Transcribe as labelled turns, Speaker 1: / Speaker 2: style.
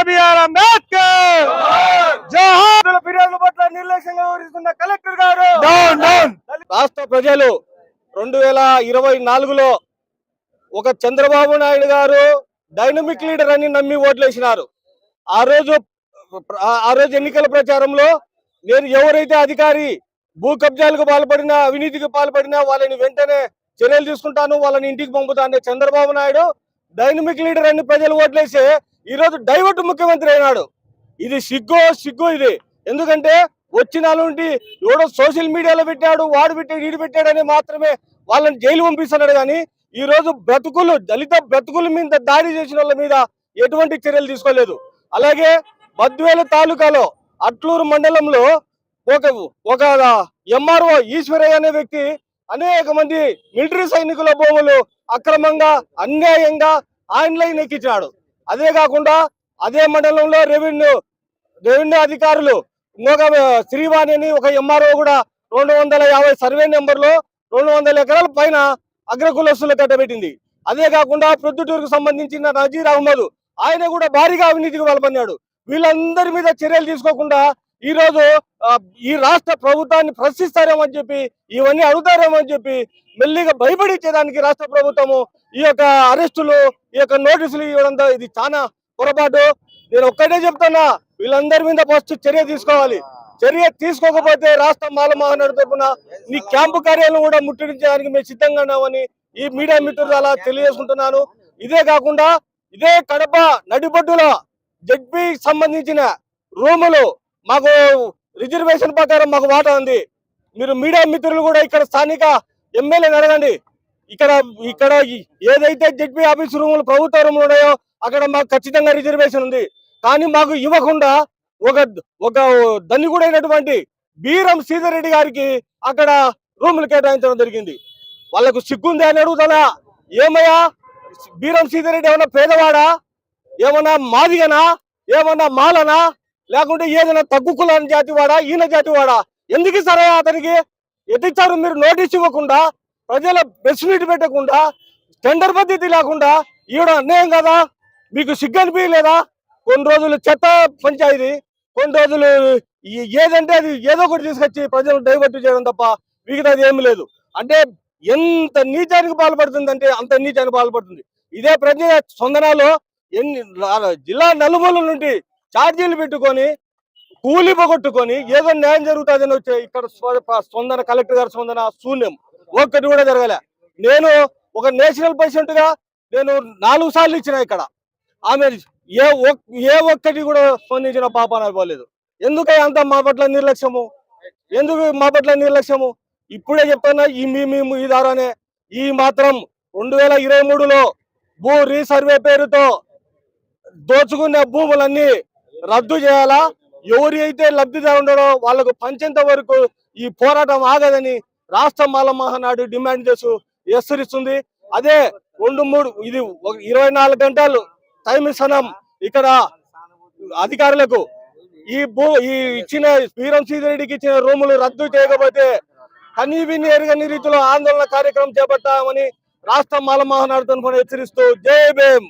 Speaker 1: BR Ambedkar జోహార్ ఫిర్యాదుల పట్ల నిర్లక్ష్యంగా వ్యవహరిస్తున్న కలెక్టర్ గారు డౌన్ డౌన్. రాష్ట్ర ప్రజలు 2024లో ఒక చంద్రబాబు నాయుడు గారు డైనమిక్ లీడర్ అని నమ్మి ఓట్లేసినారు. ఆ రోజు ఎన్నికల ప్రచారంలో నేను ఎవరైతే అధికారి భూ కబ్జాలకు పాల్పడినా అవినీతికి పాల్పడినా వాళ్ళని వెంటనే చర్యలు తీసుకుంటాను, వాళ్ళని ఇంటికి పంపుతాను చంద్రబాబు నాయుడు డైనమిక్ లీడర్ అని ప్రజలు ఓట్లేసి ఈరోజు డైవర్ట్ ముఖ్యమంత్రి అయినాడు. ఇది సిగ్గు ఇది. ఎందుకంటే వచ్చిన నుండి ఎవడో సోషల్ మీడియాలో పెట్టాడు, వాడు పెట్టాడు, వీడు పెట్టాడని మాత్రమే వాళ్ళని జైలు పంపిస్తున్నాడు. కానీ ఈ రోజు దళిత బ్రతుకుల మీద దాడి చేసిన వాళ్ళ మీద ఎటువంటి చర్యలు తీసుకోలేదు. అలాగే బద్వేలు తాలూకాలో అట్లూరు మండలంలో ఒక ఎంఆర్ఓ ఈశ్వరయ్య అనే వ్యక్తి అనేక మంది మిలిటరీ సైనికుల భూములు అక్రమంగా అన్యాయంగా ఆన్లైన్ ఎక్కించాడు. అదే కాకుండా అదే మండలంలో రెవెన్యూ అధికారులు ఇంకొక శ్రీవాణి అని ఒక ఎంఆర్ఓ కూడా 250 సర్వే నెంబర్లో 200 ఎకరాల పైన అగ్రకులస్తులు కట్టబెట్టింది. అదే కాకుండా ప్రొద్దుటూరుకు సంబంధించిన నజీర్ అహ్మద్ ఆయన కూడా భారీగా అవినీతికి పాల్పడినాడు. వీళ్ళందరి మీద చర్యలు తీసుకోకుండా ఈ రోజు ఈ రాష్ట్ర ప్రభుత్వాన్ని ప్రశ్నిస్తారేమని చెప్పి, ఇవన్నీ అడుగుతారేమో అని చెప్పి మెల్లిగా భయపడిచ్చేదానికి రాష్ట్ర ప్రభుత్వము ఈ యొక్క అరెస్టులు, ఈ యొక్క నోటీసులు ఇవ్వడం ఇది చాలా పొరపాటు. నేను ఒక్కటే చెప్తున్నా, వీళ్ళందరి మీద ఫస్ట్ చర్య తీసుకోవాలి. చర్య తీసుకోకపోతే రాష్ట్ర మాల మహానాడు తరఫున నీ క్యాంపు కార్యాలను కూడా ముట్టడించడానికి మేము సిద్ధంగా ఉన్నామని ఈ మీడియా మిత్రులు అలా తెలియజేసుకుంటున్నాను. ఇదే కాకుండా ఇదే కడప నడిబొడ్డుల జడ్పీ సంబంధించిన రూములు మాకు రిజర్వేషన్ ప్రకారం మాకు వాటా ఉంది. మీరు మీడియా మిత్రులు కూడా ఇక్కడ స్థానిక ఎమ్మెల్యేని అడగండి. ఇక్కడ ఏదైతే జడ్పీ ఆఫీస్ రూములు ప్రభుత్వ రూములు ఉన్నాయో అక్కడ మాకు ఖచ్చితంగా రిజర్వేషన్ ఉంది. కానీ మాకు ఇవ్వకుండా ఒక ధనికుడైనటువంటి బీరం శ్రీధర్ రెడ్డి గారికి అక్కడ రూములు కేటాయించడం జరిగింది. వాళ్ళకు సిగ్గుంది అని అడుగుతానా? ఏమయ్యా బీరం శ్రీధర్ రెడ్డి ఏమన్నా పేదవాడా, ఏమన్నా మాదిగనా, ఏమన్నా మాలనా, లేకుంటే ఏదైనా తగ్గు కులాన్ని జాతివాడా, ఈయన జాతివాడా? ఎందుకు ఇస్తారా అతనికి? ఎట్టిచ్చారు మీరు? నోటీస్ ఇవ్వకుండా, ప్రజల ప్రెస్ మీట్ పెట్టకుండా, టెండర్ పద్ధతి లేకుండా ఈవిడ అన్యాయం కదా? మీకు సిగ్గు అనిపించలేదా? కొన్ని రోజులు చెత్త పంచాయతీ, కొన్ని రోజులు ఏదంటే అది ఏదో ఒకటి తీసుకొచ్చి ప్రజలను డైవర్ట్ చేయడం తప్ప మిగతాది ఏమి లేదు. అంటే ఎంత నీచానికి పాల్పడుతుందంటే అంత నీచానికి పాల్పడుతుంది. ఇదే ప్రజల స్పందనలో జిల్లా నలుమూలల నుండి ఛార్జీలు పెట్టుకొని కూలి పోగొట్టుకొని ఏదో న్యాయం జరుగుతుందని వచ్చే ఇక్కడ స్పందన, కలెక్టర్ గారి స్పందన శూన్యం. ఒక్కటి కూడా జరగలే. నేను ఒక నేషనల్ పేషెంట్ గా నేను 4 సార్లు ఇచ్చిన ఇక్కడ. ఆమె ఏ ఒక్కటి కూడా స్పందించిన పాపాన పోలేదు. ఎందుకు అంత మా పట్ల నిర్లక్ష్యము? ఇప్పుడే చెప్తున్నా, ఈ ద్వారానే ఈ మాత్రం 2023లో భూ రీసర్వే పేరుతో దోచుకునే భూములన్నీ రద్దు చేయాలా? ఎవరి అయితే లబ్ధిదారు ఉండడో వాళ్లకు పంచేంత వరకు ఈ పోరాటం ఆగదని రాష్ట్ర మాల మహానాడు డిమాండ్ చేస్తూ హెచ్చరిస్తుంది. అదే 24 గంటలు టైం ఇస్తున్నాం ఇక్కడ అధికారులకు. ఈ ఇచ్చిన బీరం శ్రీధర్ రెడ్డికి ఇచ్చిన రూములు రద్దు చేయకపోతే కనీ విని ఎరగని రీతిలో ఆందోళన కార్యక్రమం చేపట్టామని రాష్ట్ర మాల మహానాడు తరఫున హెచ్చరిస్తూ జై భీమ్.